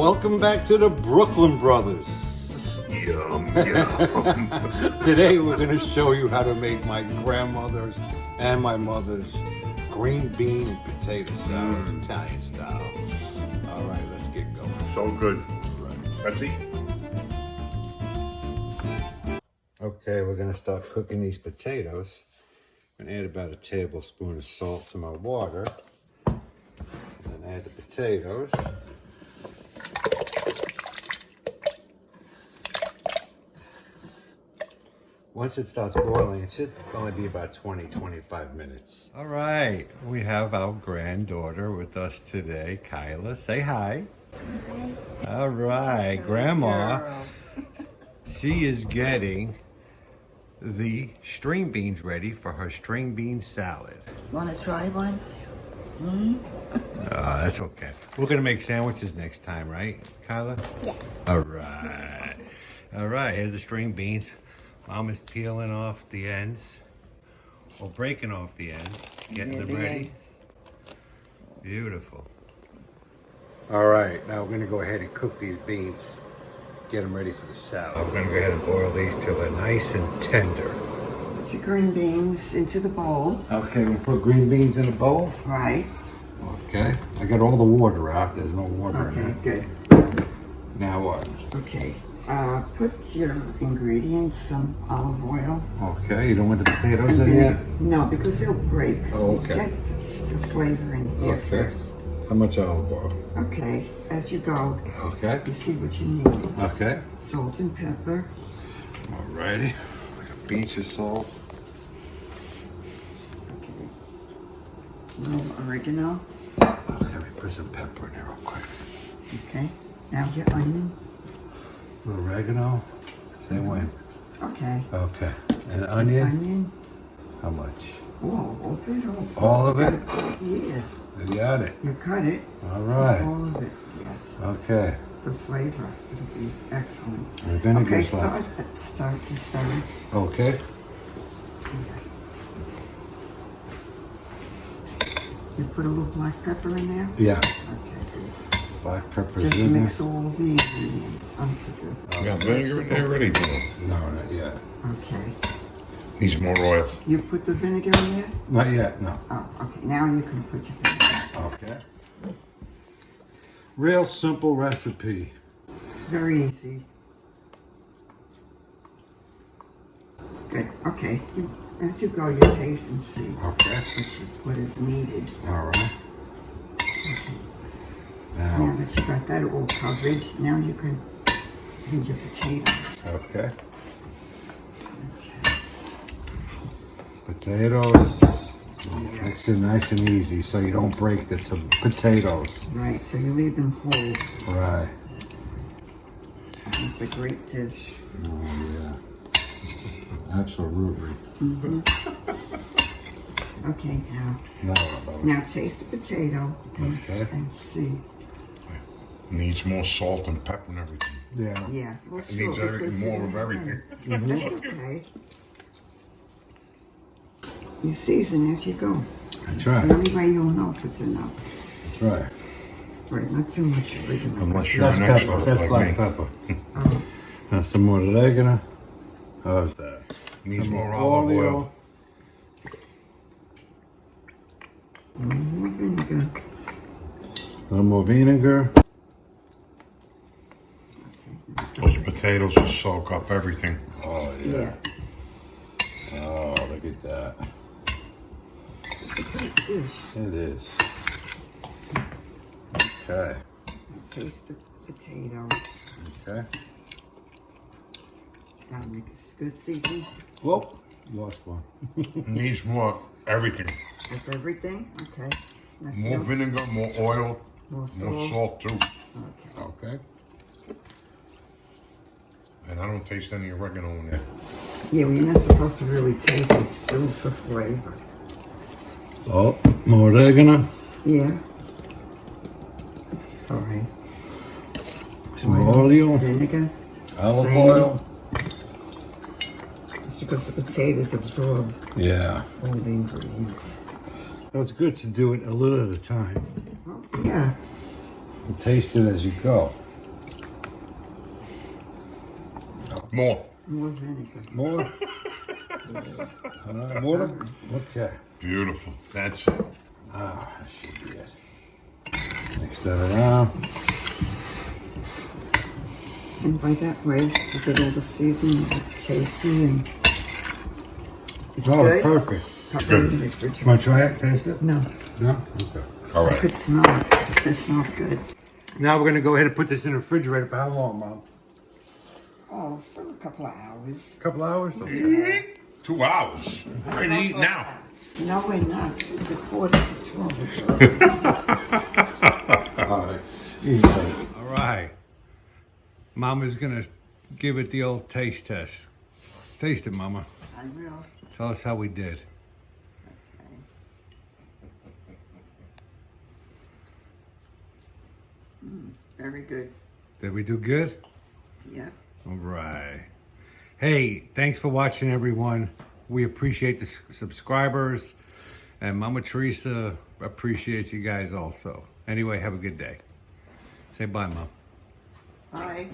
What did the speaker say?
Welcome back to the Brooklyn Brothers. Yum, yum. Today we're going to show you how to make my grandmother's and my mother's green bean and potato salad, Italian style. All right, let's get going. So good. All right. Let's eat. Okay, we're going to start cooking these potatoes. I'm going to add about a tablespoon of salt to my water. And then add the potatoes. Once it starts boiling, it should only be about 20-25 minutes. All right, we have our granddaughter with us today, Kyla. Say hi. Hi. All right, Grandma. She is getting the string beans ready for her string bean salad. Want to try one? That's okay. We're gonna make sandwiches next time, right, Kyla? Yeah. All right. All right, here's the string beans. Mom is peeling off the ends, or breaking off the ends, getting them ready. Beautiful. All right, now we're gonna go ahead and cook these beans, get them ready for the salad. We're gonna go ahead and boil these till they're nice and tender. Put your green beans into the bowl. Okay, we'll put green beans in a bowl. Right. Okay, I got all the water out. There's no water in Okay, it. good. Now what? Okay. Put your ingredients, some olive oil. Okay, you don't want the potatoes in yet? No, because they'll break. Oh, okay. Get the flavor in here first. How much olive oil? Okay, as you go, Okay. you see what you need. Okay. Salt and pepper. Alrighty. A pinch of salt. Okay. A little oregano. Okay, let me put some pepper in there real quick. Okay. Now your onion. A little oregano. Same way. Okay. Okay. And onion? Onion. How much? Whoa, open it. All of it? Yeah. You got it. You cut it. All right. All of it, yes. Okay. For flavor, it'll be excellent. And vinegar Okay, sauce. start to stir it. Okay. Here. You put a little black pepper in there? Yeah. Okay, good. Black pepper's Just in mix all of the ingredients onto the... You got vinegar in there already? there. No, not yet. Okay. Needs more oil. You put the vinegar in there? Not yet, no. Oh, okay. Now you can put your vinegar. Okay. Real simple recipe. Very easy. Good. Okay. As you go, you taste and see. Okay. Which is what is needed. All right. Okay. Now. Now that you got that all covered, now you can do your potatoes. Okay. Okay. Potatoes. Mix it nice and easy so you don't break the potatoes. Right, so you leave them whole. Right. It's a great dish. Oh, yeah. Absolutely. Okay, No, now taste the potato and, Okay. and see. Needs more salt and pepper and everything. yeah. Yeah, well, It needs sure, everything, because more of everything. That's okay. You season as you go. That's The right. only way you'll know if it's enough. That's right. Right, not too much oregano. Unless you're That's an pepper. expert That's like black me. pepper. Oh, Now some more oregano. How's that? Needs Some more olive oil. more vinegar. A little more vinegar. Okay, Those potatoes will soak up everything. Oh, yeah. yeah. Oh, look at that. It's a great dish. It is. Okay. Now taste the potato. Okay. That'll make a good seasoning Whoa. Lost one. Needs more everything. with everything. Okay. That's More no- vinegar, more oil, more more salt too. Okay. Okay. And I don't taste any oregano in there. Yeah, well, you're not supposed to really taste it. It's still for flavor. Salt. More oregano. Yeah. All right. Some oil. Vinegar. Olive Same. oil. It's because the potatoes absorb Yeah. all the ingredients. So it's good to do it a little at a time. Well, yeah. And taste it as you go. More. More vinegar. More? All right, water? Okay. Beautiful. That's it. Ah, that should be it. Mix that around. And by that way, you get all the seasoning, tasty, and it's Oh, good. perfect. Put it Good. in the refrigerator. Want to try it? Taste it? No, No? Okay. All I right. could smell it. It smells good. Now we're going to go ahead and put this in the refrigerator for how long, Mom? Oh, for a couple of hours. A couple hours? 2 hours. We're ready to eat now. No, we're not. It's 11:45. It's early. All right. Easy. All right. Mama's going to give it the old taste test. Taste it, Mama. I will. Tell us how we did. Okay. Very good. Did we do good? Yep. All right. Hey, thanks for watching, everyone. We appreciate the subscribers. And Mama Teresa appreciates you guys also. Anyway, have a good day. Say bye, Mom. Bye.